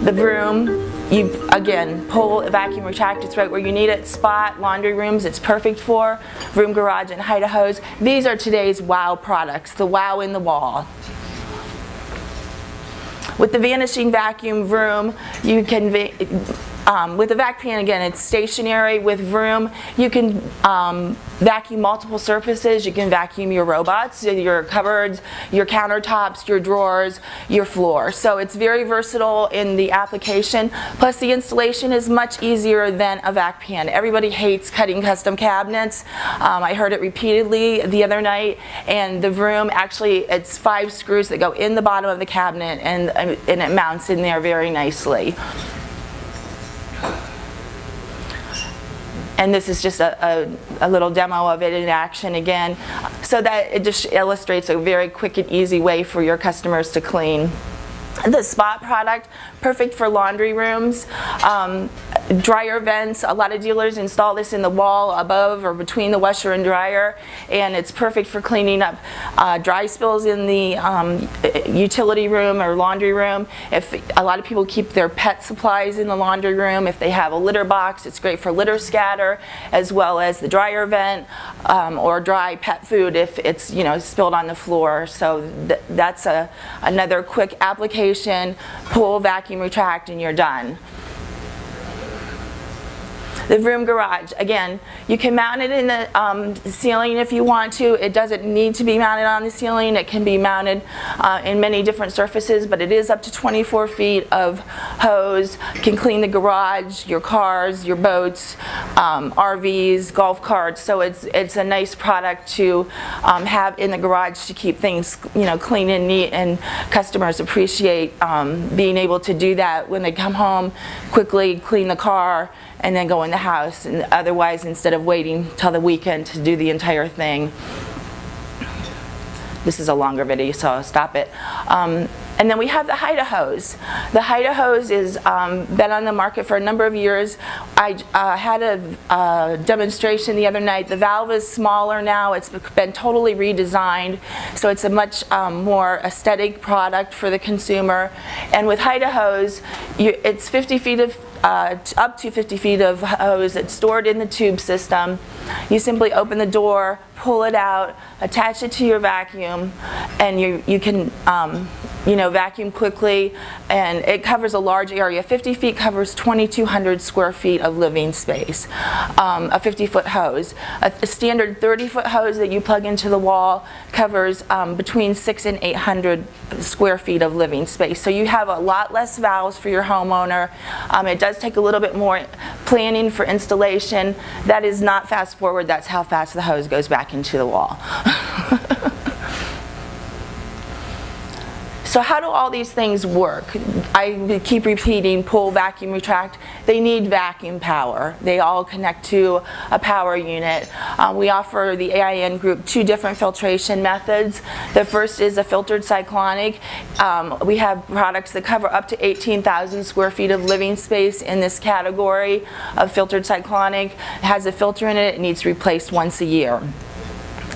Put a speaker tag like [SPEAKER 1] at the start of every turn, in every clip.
[SPEAKER 1] The Vroom, you again pull, vacuum, retract, it's right where you need it. Spot, laundry rooms, it's perfect for. Vroom Garage and Hose. These are today's wow products, the wow in the wall. With the vanishing vacuum Vroom, you can, with the vac pan, again, it's stationary. With Vroom, you can vacuum multiple surfaces. You can vacuum your robots, your cupboards, your countertops, your drawers, your floor. So it's very versatile in the application. Plus the installation is much easier than a vac pan. Everybody hates cutting custom cabinets. I heard it repeatedly the other night, and the Vroom, actually, it's 5 screws that go in the bottom of the cabinet, and it mounts in there very nicely. And this is just a little demo of it in action again, so that it just illustrates a very quick and easy way for your customers to clean. The Spot product, perfect for laundry rooms. Dryer vents, a lot of dealers install this in the wall above or between the washer and dryer, and it's perfect for cleaning up dry spills in the utility room or laundry room. If a lot of people keep their pet supplies in the laundry room, if they have a litter box, it's great for litter scatter, as well as the dryer vent or dry pet food if it's spilled on the floor. So that's another quick application. Pull, vacuum, retract, and you're done. The Vroom Garage, again, you can mount it in the ceiling if you want to. It doesn't need to be mounted on the ceiling. It can be mounted in many different surfaces, but it is up to 24 feet of hose. Can clean the garage, your cars, your boats, RVs, golf carts. So it's a nice product to have in the garage to keep things clean and neat, and customers appreciate being able to do that when they come home, quickly clean the car, and then go in the house, and otherwise, instead of waiting till the weekend to do the entire thing. This is a longer video, so I'll stop it. And then we have the Hose. The Hose is been on the market for a number of years. I had a demonstration the other night. The valve is smaller now. It's been totally redesigned, so it's a much more aesthetic product for the consumer. And with Hose, it's 50 feet of up to 50 feet of hose. It's stored in the tube system. You simply open the door, pull it out, attach it to your vacuum, and you can vacuum quickly, and it covers a large area. 50 feet covers 2,200 square feet of living space. A 50-foot hose. A standard 30-foot hose that you plug into the wall covers between 600 and 800 square feet of living space. So you have a lot less valves for your homeowner. It does take a little bit more planning for installation. That is not fast forward. That's how fast the hose goes back into the wall. So how do all these things work? I keep repeating, pull, vacuum, retract. They need vacuum power. They all connect to a power unit. We offer the AIN group 2 different filtration methods. The first is a filtered cyclonic. We have products that cover up to 18,000 square feet of living space in this category of filtered cyclonic. It has a filter in it. It needs replaced once a year.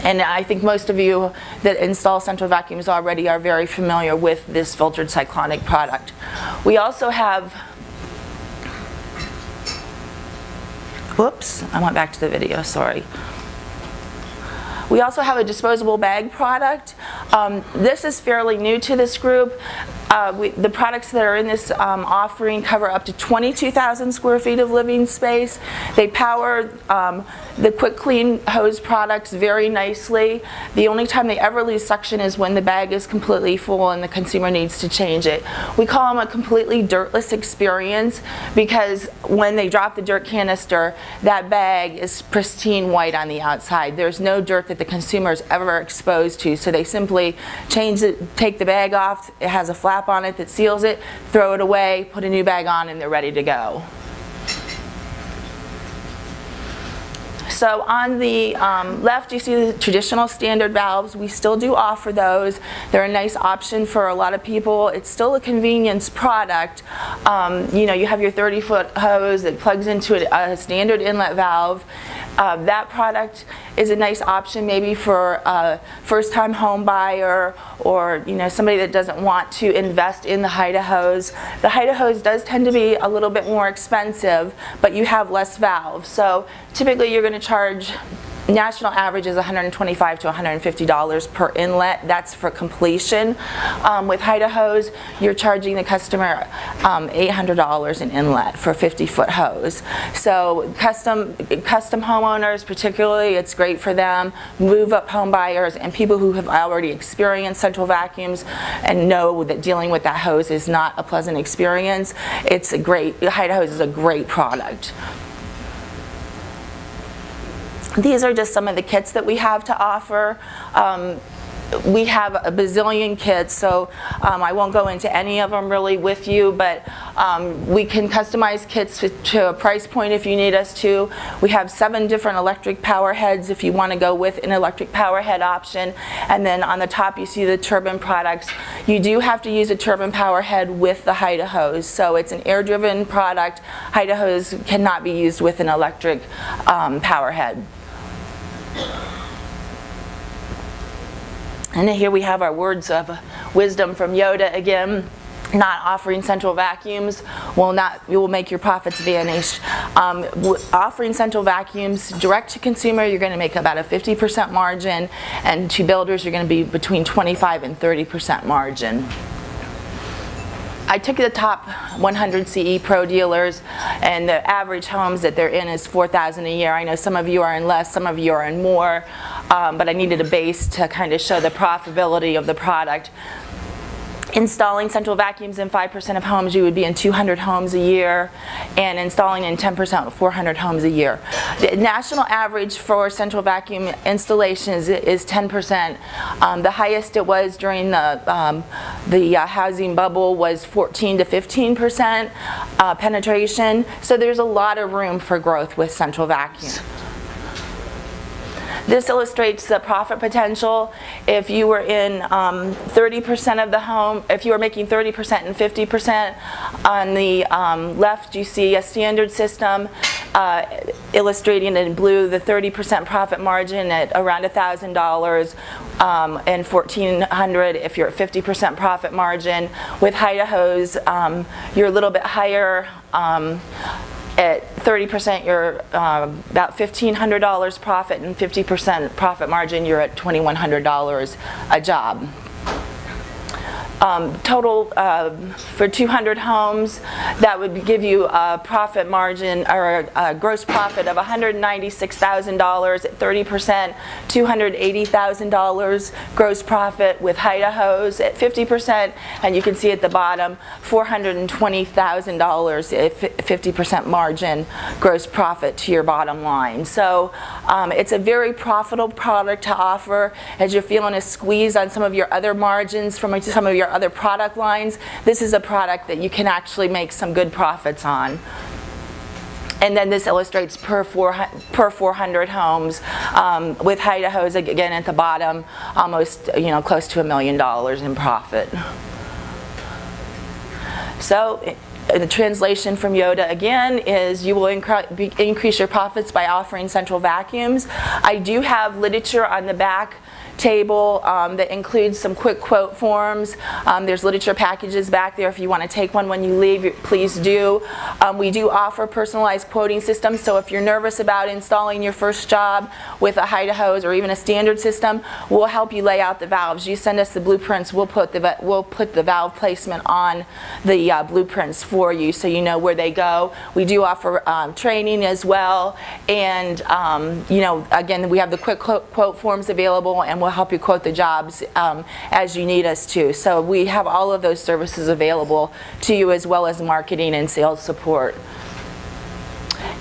[SPEAKER 1] And I think most of you that install central vacuums already are very familiar with this filtered cyclonic product. We also have, whoops, I went back to the video, sorry. We also have a disposable bag product. This is fairly new to this group. The products that are in this offering cover up to 22,000 square feet of living space. They power the quick clean hose products very nicely. The only time they ever lose suction is when the bag is completely full and the consumer needs to change it. We call them a completely dirtless experience because when they drop the dirt canister, that bag is pristine white on the outside. There's no dirt that the consumer is ever exposed to, so they simply change it, take the bag off. It has a flap on it that seals it, throw it away, put a new bag on, and they're ready to go. So on the left, you see the traditional standard valves. We still do offer those. They're a nice option for a lot of people. It's still a convenience product. You have your 30-foot hose that plugs into a standard inlet valve. That product is a nice option maybe for a first-time home buyer, or somebody that doesn't want to invest in the Haida hose. The Haida hose does tend to be a little bit more expensive, but you have less valves. So typically you're going to charge, national average is $125 to $150 per inlet. That's for completion. With Haida hose, you're charging the customer $800 an inlet for a 50-foot hose. So custom homeowners particularly, it's great for them. Move-up home buyers and people who have already experienced central vacuums and know that dealing with that hose is not a pleasant experience. It's a great, Haida hose is a great product. These are just some of the kits that we have to offer. We have a bazillion kits, so I won't go into any of them really with you, but we can customize kits to a price point if you need us to. We have 7 different electric power heads if you want to go with an electric power head option. And then on the top you see the turbine products. You do have to use a turbine power head with the Haida hose, so it's an air-driven product. Haida hose cannot be used with an electric power head. And here we have our words of wisdom from Yoda again. Not offering central vacuums will make your profits vanish. Offering central vacuums direct to consumer, you're going to make about a 50% margin, and to builders you're going to be between 25 and 30% margin. I took the top 100 CE Pro dealers, and the average homes that they're in is $4,000 a year. I know some of you are in less, some of you are in more, but I needed a base to kind of show the profitability of the product. Installing central vacuums in 5% of homes, you would be in 200 homes a year, and installing in 10% of 400 homes a year. The national average for central vacuum installations is 10%. The highest it was during the housing bubble was 14 to 15% penetration. So there's a lot of room for growth with central vacuum. This illustrates the profit potential. If you were in 30% of the home, if you were making 30% and 50%, on the left you see a standard system illustrating in blue the 30% profit margin at around $1,000 and $1,400 if you're at 50% profit margin. With Haida hose, you're a little bit higher. At 30%, you're about $1,500 profit, and 50% profit margin, you're at $2,100 a job. Total for 200 homes, that would give you a profit margin or a gross profit of $196,000 at 30%, $280,000 gross profit with Haida hose at 50%, and you can see at the bottom $420,000 at 50% margin gross profit to your bottom line. So it's a very profitable product to offer. As you're feeling a squeeze on some of your other margins from some of your other product lines, this is a product that you can actually make some good profits on. And then this illustrates per 400 homes with Haida hose again at the bottom, almost close to $1 million in profit. So the translation from Yoda again is you will increase your profits by offering central vacuums. I do have literature on the back table that includes some quick quote forms. There's literature packages back there if you want to take one when you leave, please do. We do offer personalized quoting systems, so if you're nervous about installing your first job with a Haida hose or even a standard system, we'll help you lay out the valves. You send us the blueprints, we'll put the valve placement on the blueprints for you so you know where they go. We do offer training as well, and again, we have the quick quote forms available, and we'll help you quote the jobs as you need us to. So we have all of those services available to you, as well as marketing and sales support.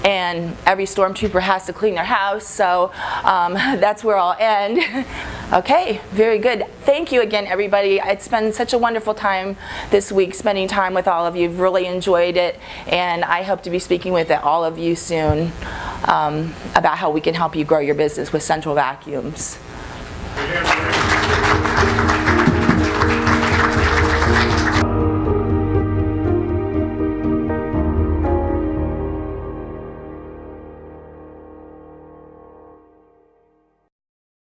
[SPEAKER 1] And every stormtrooper has to clean their house, so that's where I'll end. Okay, very good. Thank you again, everybody. It's been such a wonderful time this week spending time with all of you. I've really enjoyed it, and I hope to be speaking with all of you soon about how we can help you grow your business with central vacuums.